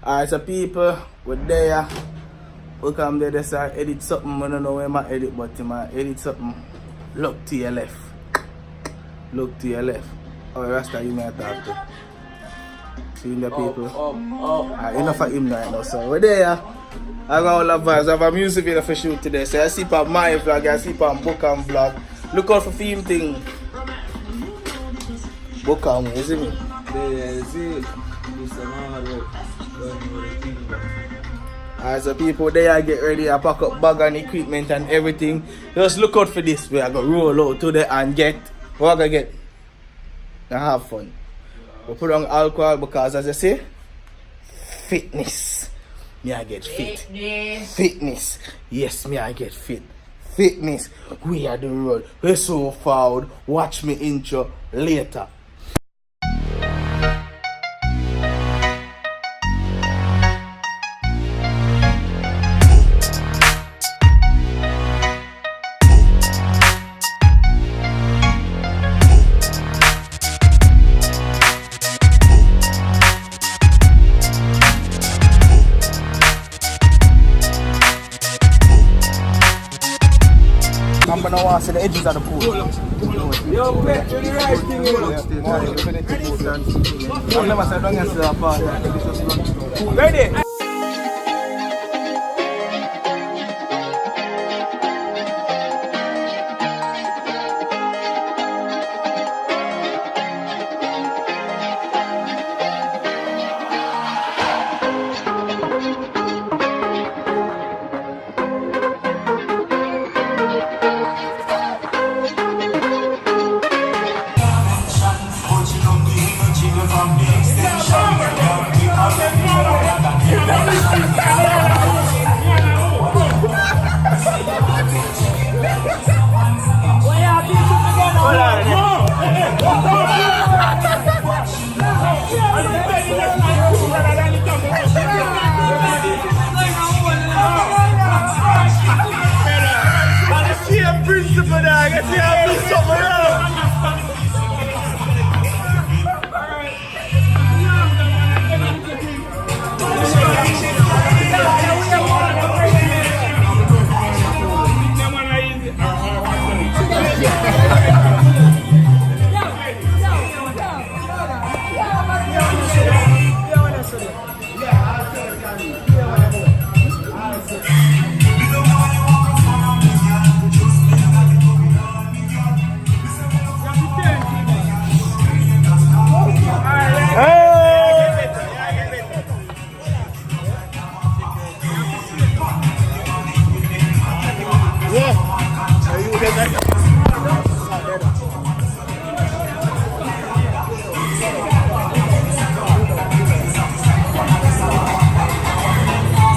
Alright, so people, we're there. We come there, they edit something. I don't know where I edit, but I edit something. Look to your left. Look to your left. Oh, Rasta, you may talk to. Seeing the people. Enough of him right now, so we're there. I got all the vibes. I have a music video for shoot today. So I see on my vlog, I see on book and vlog. Look out for theme thing. Book and you see me? Yeah, see. Alright, so people there get ready, I pack up bag and equipment and everything. Just look out for this. We are gonna roll out today and get what I gonna get. And have fun. We put on alcohol because as I say, fitness. Me I get fit. Fitness. Yes, me I get fit. Fitness. We are the road. We're so forward. Watch me intro later. I'm gonna watch the edges of the pool. Yo, bet you the right thing here. I've never said don't get to that part. Ready?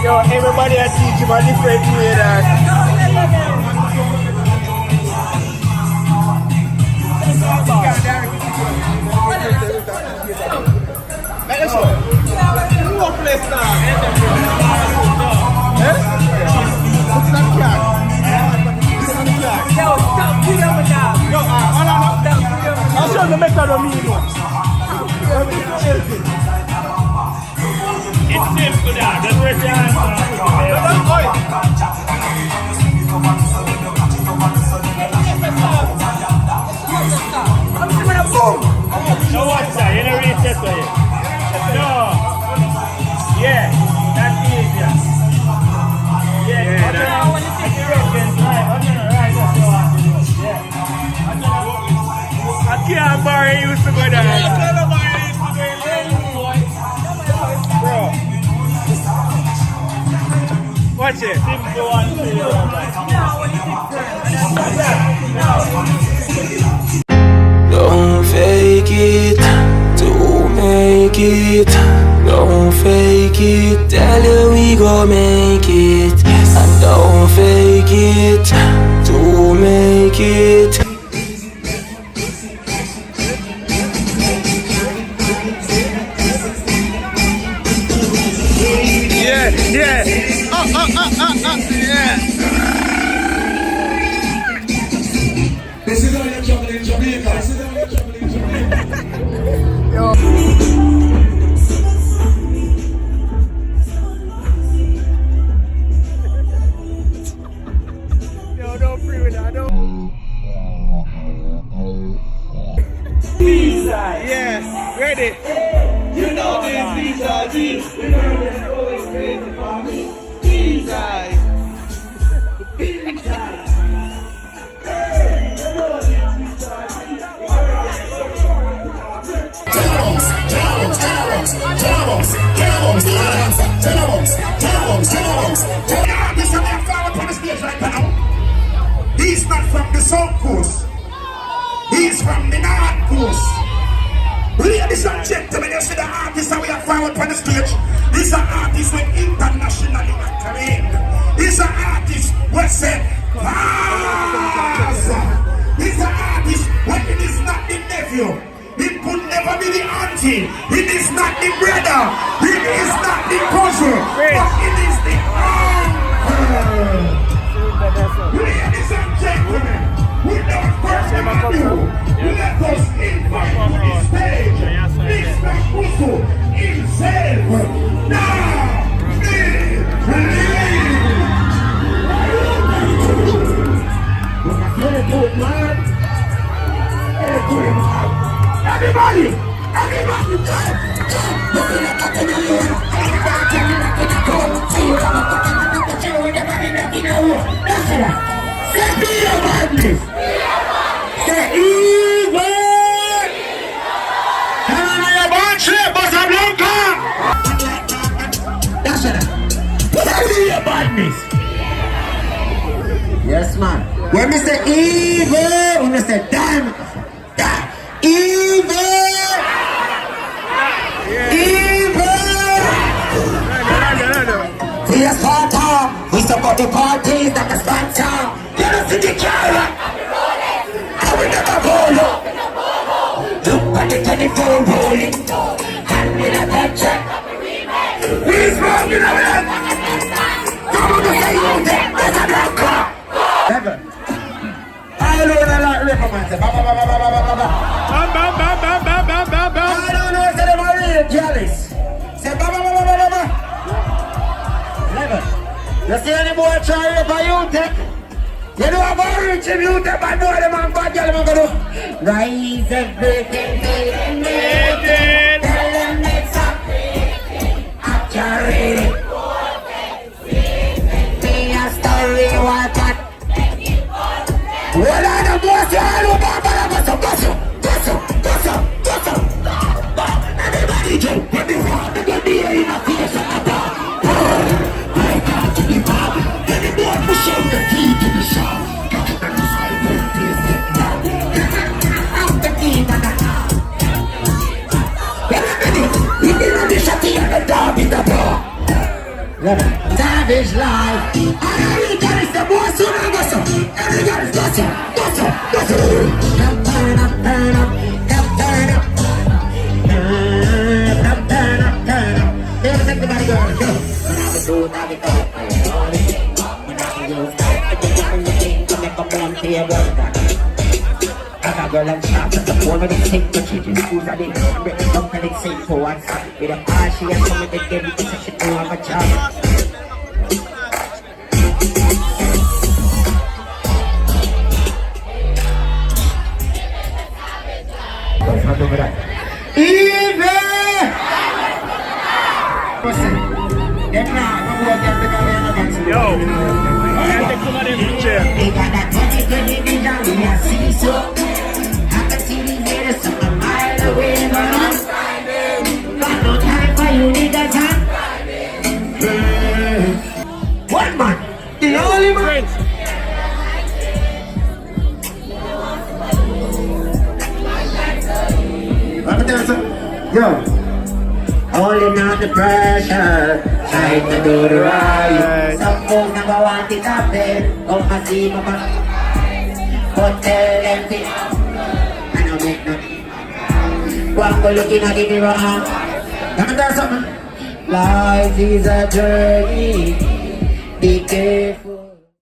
Yo, everybody I teach him a different way that. Let's go. More place now. What's that cat? Yo, stop video with that. Yo, I'll show you the method of me. It's simple that. Just raise your hands. No, what's that? You don't reach this way. No. Yeah. That's easier. Yeah. I can't borrow you to go down. Bro. Watch it. Simple one. Don't fake it to make it. Don't fake it. Tell you we gon' make it. And don't fake it to make it. Yeah. Yeah. This is how you're juggling in Jamaica. This is how you're juggling in Jamaica. Yo. Ready? You know this, these are these. You know this, always crazy for me. These eyes. These eyes. Hey, you know this, these are these. He's not from the South Coast. He's from the North Coast. Ladies and gentlemen, you see the artist that we have found on the stage. He's an artist with internationally acclaimed. He's an artist who said, Pass! He's an artist when it is not the nephew. It could never be the auntie. It is not the brother. It is not the cousin. But it is the uncle. Ladies and gentlemen, without further ado, let us invite to the stage Mr. Kusu himself. Now, everybody, say be your madness. Say evil. Tell me your bad shit, but I'm not gone. That's it. Say be your madness. Yes, man. When we say evil, when we say damn, evil. Yes, Sparta, we support the parties that are sponsor. Let us see the carrot. I will never follow. Look at the 24 rolling. Hand me the paycheck. We're smoking on it. Come on, say you there. There's a black car. Never. I don't know like ripper man. Say ba ba ba ba ba ba ba ba. Bam, bam, bam, bam, bam, bam, bam, bam. I don't know. Say them are real jealous. Say ba ba ba ba ba ba ba. Never. You see any boy trying to buy you tech? You know about rich if you tech, I know them and bad girl I'm gonna do. Rise everything, make it. Tell them it's a accurate. Be a story, what that? Well, I don't know what's all about, but I'm gonna go. Everybody jump, let me walk, let me be in a face of a bar. Anyone who shows the key to the show, got to the side of this now. I'm the key to the house. Everybody, we need on the shotty and the dog in the bar. Savage life. I got it, the boy soon I got some. Every guy is got some. Turn up. Everybody go. Girl and stop at the phone when they take the chicken schools and they don't and they say for what's up with a car she has come with the game because she don't have a job. Yo, I take some of them pictures. They got that 2020 vision, we are see so. I can see these haters from a mile away, but I'm finding. Got no time for you, nigga, time. One man, the only man. Yo, holding out the pressure, trying to do the right. Some folks never want it happen. Come and see my man. But tell them this, I don't make nothing. One go looking at the mirror. Let me tell you something. Life is a journey. Be careful.